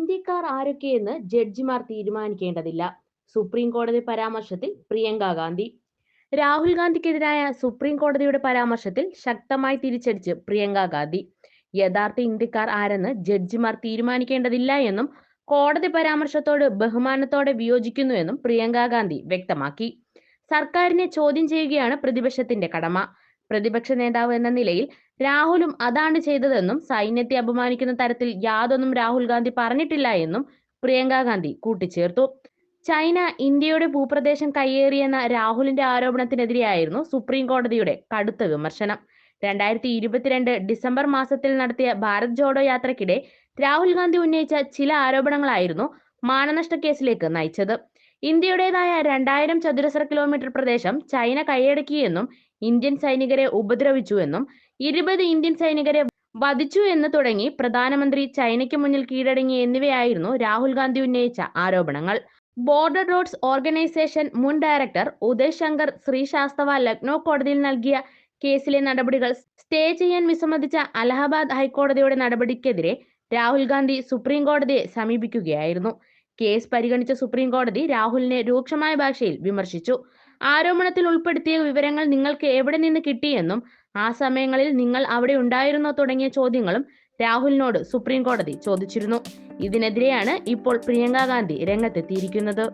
ഇന്ത്യക്കാർ ആരൊക്കെയെന്ന് ജഡ്ജിമാർ തീരുമാനിക്കേണ്ടതില്ല. സുപ്രീം കോടതി പരാമർശത്തിൽ പ്രിയങ്ക ഗാന്ധി. രാഹുൽ ഗാന്ധിക്കെതിരായ സുപ്രീം കോടതിയുടെ പരാമർശത്തിൽ ശക്തമായി തിരിച്ചടിച്ച് പ്രിയങ്ക ഗാന്ധി. യഥാർത്ഥ ഇന്ത്യക്കാർ ആരെന്ന് ജഡ്ജിമാർ തീരുമാനിക്കേണ്ടതില്ല എന്നും കോടതി പരാമർശത്തോട് ബഹുമാനത്തോടെ വിയോജിക്കുന്നുവെന്നും പ്രിയങ്ക ഗാന്ധി വ്യക്തമാക്കി. സർക്കാരിനെ ചോദ്യം ചെയ്യുകയാണ് പ്രതിപക്ഷത്തിന്റെ കടമ. പ്രതിപക്ഷ നേതാവ് എന്ന നിലയിൽ രാഹുലും അതാണ് ചെയ്തതെന്നും സൈന്യത്തെ അപമാനിക്കുന്ന തരത്തിൽ യാതൊന്നും രാഹുൽ ഗാന്ധി പറഞ്ഞിട്ടില്ല എന്നും പ്രിയങ്ക ഗാന്ധി കൂട്ടിച്ചേർത്തു. ചൈന ഇന്ത്യയുടെ ഭൂപ്രദേശം കയ്യേറിയെന്ന രാഹുലിന്റെ ആരോപണത്തിനെതിരെയായിരുന്നു സുപ്രീം കോടതിയുടെ കടുത്ത വിമർശനം. 2022 ഡിസംബർ മാസത്തിൽ നടത്തിയ ഭാരത് ജോഡോ യാത്രയ്ക്കിടെ രാഹുൽ ഗാന്ധി ഉന്നയിച്ച ചില ആരോപണങ്ങളായിരുന്നു മാനനഷ്ട കേസിലേക്ക് നയിച്ചത്. ഇന്ത്യയുടേതായ 2000 ചതുരശ്ര കിലോമീറ്റർ പ്രദേശം ചൈന കൈയടക്കിയെന്നും ഇന്ത്യൻ സൈനികരെ ഉപദ്രവിച്ചുവെന്നും 20 ഇന്ത്യൻ സൈനികരെ വധിച്ചു എന്ന് തുടങ്ങി പ്രധാനമന്ത്രി ചൈനയ്ക്ക് മുന്നിൽ കീഴടങ്ങി എന്നിവയായിരുന്നു രാഹുൽ ഗാന്ധി ഉന്നയിച്ച ആരോപണങ്ങൾ. ബോർഡർ റോഡ്സ് ഓർഗനൈസേഷൻ മുൻ ഡയറക്ടർ ഉദയ് ശങ്കർ ശ്രീശാസ്തവ ലക്നോ കോടതിയിൽ നൽകിയ കേസിലെ നടപടികൾ സ്റ്റേ ചെയ്യാൻ വിസമ്മതിച്ച അലഹബാദ് ഹൈക്കോടതിയുടെ നടപടിക്കെതിരെ രാഹുൽ ഗാന്ധി സുപ്രീം കോടതിയെ സമീപിക്കുകയായിരുന്നു. കേസ് പരിഗണിച്ച സുപ്രീം കോടതി രാഹുലിനെ രൂക്ഷമായ ഭാഷയിൽ വിമർശിച്ചു. ആരോപണത്തിൽ ഉൾപ്പെടുത്തിയ വിവരങ്ങൾ നിങ്ങൾക്ക് എവിടെ നിന്ന് കിട്ടിയെന്നും ആ സമയങ്ങളിൽ നിങ്ങൾ അവിടെ ഉണ്ടായിരുന്നോ തുടങ്ങിയ ചോദ്യങ്ങളും രാഹുലിനോട് സുപ്രീം കോടതി ചോദിച്ചിരുന്നു. ഇതിനെതിരെയാണ് ഇപ്പോൾ പ്രിയങ്ക ഗാന്ധി രംഗത്തെത്തിയിരിക്കുന്നത്.